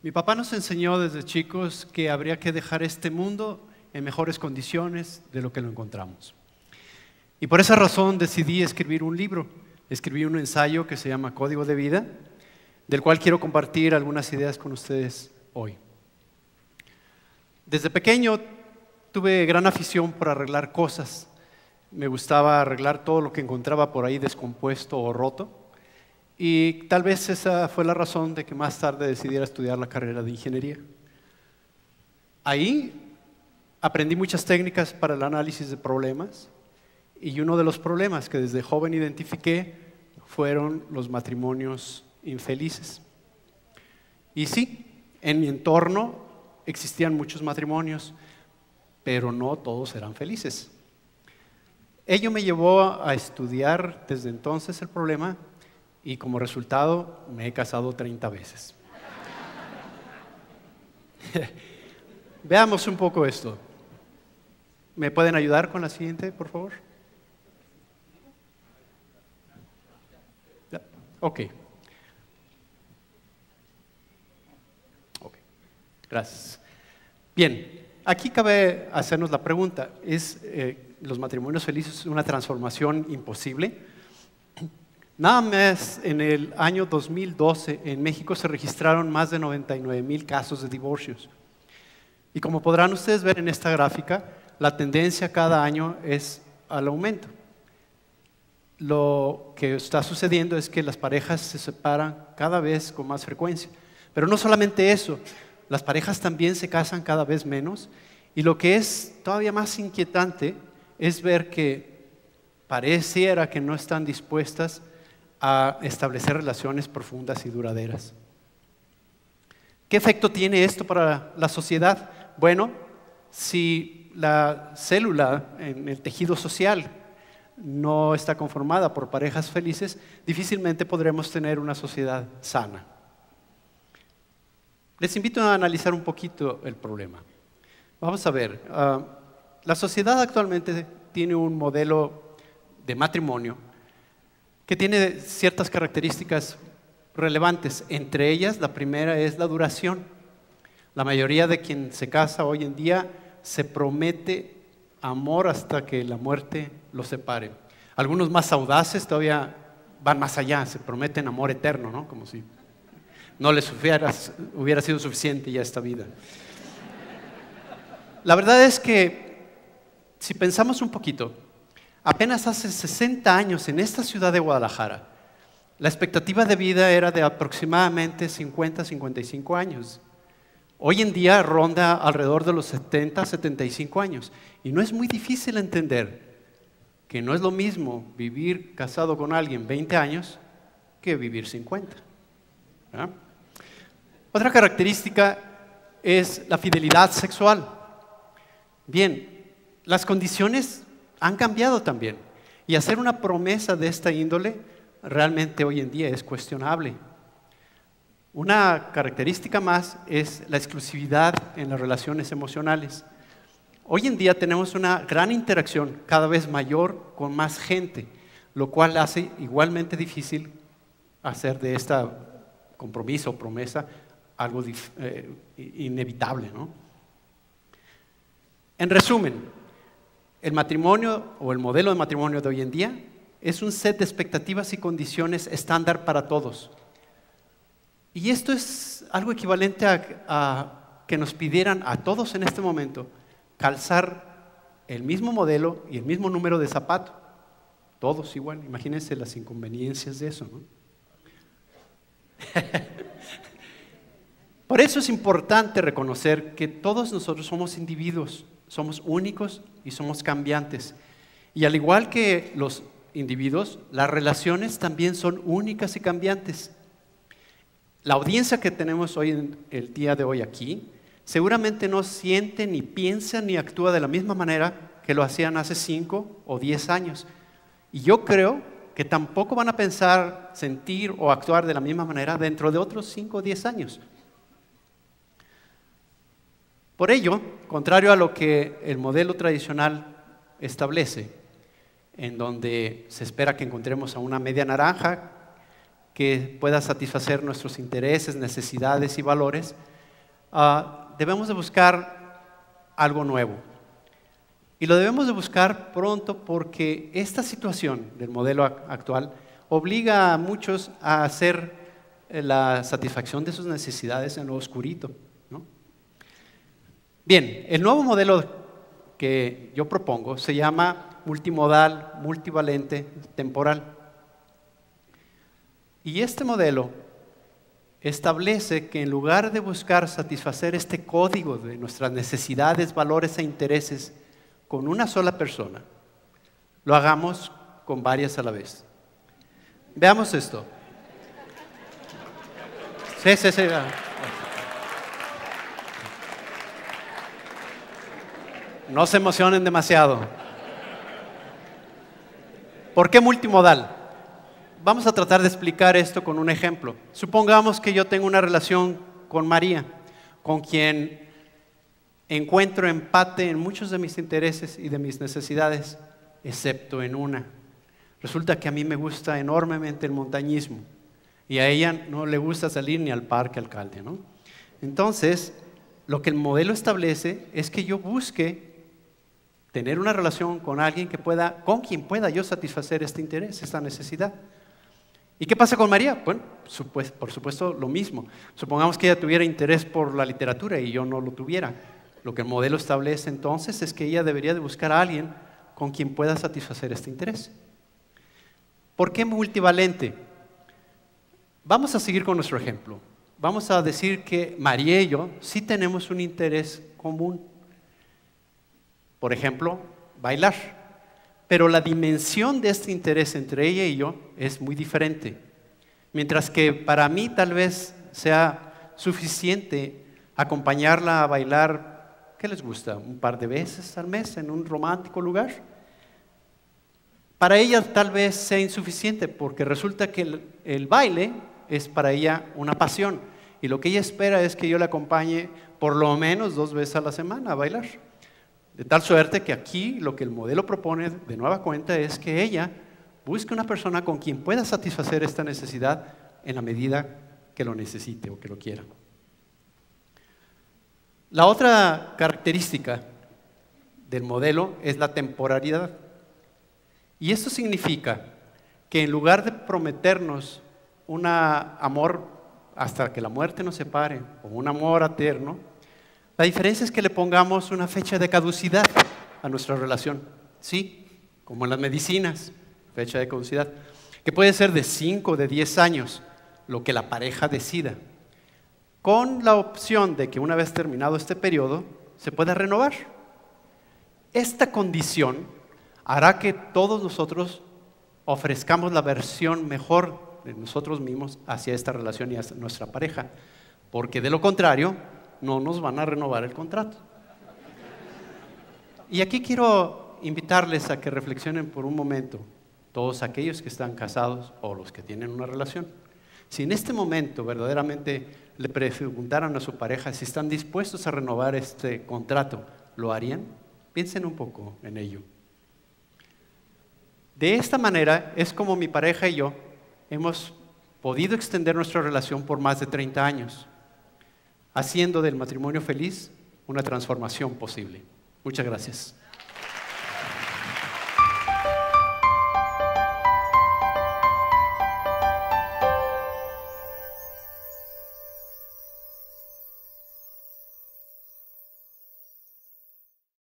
Mi papá nos enseñó desde chicos que habría que dejar este mundo en mejores condiciones de lo que lo encontramos. Y por esa razón decidí escribir un libro. Escribí un ensayo que se llama Código de Vida, del cual quiero compartir algunas ideas con ustedes hoy. Desde pequeño tuve gran afición por arreglar cosas. Me gustaba arreglar todo lo que encontraba por ahí descompuesto o roto. Y tal vez esa fue la razón de que más tarde decidiera estudiar la carrera de ingeniería. Ahí aprendí muchas técnicas para el análisis de problemas y uno de los problemas que desde joven identifiqué fueron los matrimonios infelices. Y sí, en mi entorno existían muchos matrimonios, pero no todos eran felices. Ello me llevó a estudiar desde entonces el problema y como resultado me he casado 30 veces. Veamos un poco esto. ¿Me pueden ayudar con la siguiente, por favor? Ok. Gracias. Bien, aquí cabe hacernos la pregunta, ¿es los matrimonios felices una transformación imposible? Nada más en el año 2012 en México se registraron más de 99,000 casos de divorcios. Y como podrán ustedes ver en esta gráfica, la tendencia cada año es al aumento. Lo que está sucediendo es que las parejas se separan cada vez con más frecuencia. Pero no solamente eso, las parejas también se casan cada vez menos. Y lo que es todavía más inquietante es ver que pareciera que no están dispuestas a establecer relaciones profundas y duraderas. ¿Qué efecto tiene esto para la sociedad? Bueno, si la célula en el tejido social no está conformada por parejas felices, difícilmente podremos tener una sociedad sana. Les invito a analizar un poquito el problema. Vamos a ver, la sociedad actualmente tiene un modelo de matrimonio que tiene ciertas características relevantes. Entre ellas, la primera es la duración. La mayoría de quien se casa hoy en día se promete amor hasta que la muerte los separe. Algunos más audaces todavía van más allá, se prometen amor eterno, ¿no? Como si no les hubiera sido suficiente ya esta vida. La verdad es que, si pensamos un poquito, apenas hace 60 años en esta ciudad de Guadalajara, la expectativa de vida era de aproximadamente 50, 55 años. Hoy en día ronda alrededor de los 70, 75 años. Y no es muy difícil entender que no es lo mismo vivir casado con alguien 20 años que vivir 50. ¿Verdad? Otra característica es la fidelidad sexual. Bien, las condiciones han cambiado también. Y hacer una promesa de esta índole realmente hoy en día es cuestionable. Una característica más es la exclusividad en las relaciones emocionales. Hoy en día tenemos una gran interacción cada vez mayor con más gente, lo cual hace igualmente difícil hacer de este compromiso o promesa algo inevitable, ¿no? En resumen, el matrimonio o el modelo de matrimonio de hoy en día es un set de expectativas y condiciones estándar para todos. Y esto es algo equivalente a que nos pidieran a todos en este momento calzar el mismo modelo y el mismo número de zapato. Todos igual, imagínense las inconveniencias de eso, ¿no? Por eso es importante reconocer que todos nosotros somos individuos, somos únicos y somos cambiantes. Y al igual que los individuos, las relaciones también son únicas y cambiantes. La audiencia que tenemos hoy en el día de hoy aquí, seguramente no siente, ni piensa, ni actúa de la misma manera que lo hacían hace 5 o 10 años. Y yo creo que tampoco van a pensar, sentir o actuar de la misma manera dentro de otros 5 o 10 años. Por ello, contrario a lo que el modelo tradicional establece, en donde se espera que encontremos a una media naranja que pueda satisfacer nuestros intereses, necesidades y valores, debemos de buscar algo nuevo. Y lo debemos de buscar pronto porque esta situación del modelo actual obliga a muchos a hacer la satisfacción de sus necesidades en lo oscurito, ¿no? Bien, el nuevo modelo que yo propongo se llama multimodal, multivalente, temporal. Y este modelo establece que en lugar de buscar satisfacer este código de nuestras necesidades, valores e intereses con una sola persona, lo hagamos con varias a la vez. Veamos esto. Sí. No se emocionen demasiado. ¿Por qué multimodal? Vamos a tratar de explicar esto con un ejemplo. Supongamos que yo tengo una relación con María, con quien encuentro empate en muchos de mis intereses y de mis necesidades, excepto en una. Resulta que a mí me gusta enormemente el montañismo y a ella no le gusta salir ni al parque alcalde, ¿no? Entonces, lo que el modelo establece es que yo busque tener una relación con alguien con quien pueda yo satisfacer este interés, esta necesidad. ¿Y qué pasa con María? Bueno, por supuesto lo mismo. Supongamos que ella tuviera interés por la literatura y yo no lo tuviera. Lo que el modelo establece entonces es que ella debería de buscar a alguien con quien pueda satisfacer este interés. ¿Por qué multivalente? Vamos a seguir con nuestro ejemplo. Vamos a decir que María y yo sí tenemos un interés común. Por ejemplo, bailar. Pero la dimensión de este interés entre ella y yo es muy diferente. Mientras que para mí tal vez sea suficiente acompañarla a bailar, ¿qué les gusta? ¿Un par de veces al mes en un romántico lugar? Para ella tal vez sea insuficiente porque resulta que el baile es para ella una pasión. Y lo que ella espera es que yo la acompañe por lo menos 2 veces a la semana a bailar. De tal suerte que aquí lo que el modelo propone de nueva cuenta es que ella busque una persona con quien pueda satisfacer esta necesidad en la medida que lo necesite o que lo quiera. La otra característica del modelo es la temporalidad. Y esto significa que en lugar de prometernos un amor hasta que la muerte nos separe o un amor eterno, la diferencia es que le pongamos una fecha de caducidad a nuestra relación. Sí, como en las medicinas, fecha de caducidad, que puede ser de 5 o de 10 años, lo que la pareja decida, con la opción de que una vez terminado este periodo, se pueda renovar. Esta condición hará que todos nosotros ofrezcamos la versión mejor de nosotros mismos hacia esta relación y hacia nuestra pareja, porque de lo contrario, no nos van a renovar el contrato. Y aquí quiero invitarles a que reflexionen por un momento, todos aquellos que están casados o los que tienen una relación. Si en este momento verdaderamente le preguntaran a su pareja si están dispuestos a renovar este contrato, ¿lo harían? Piensen un poco en ello. De esta manera es como mi pareja y yo hemos podido extender nuestra relación por más de 30 años. Haciendo del matrimonio feliz una transformación posible. Muchas gracias.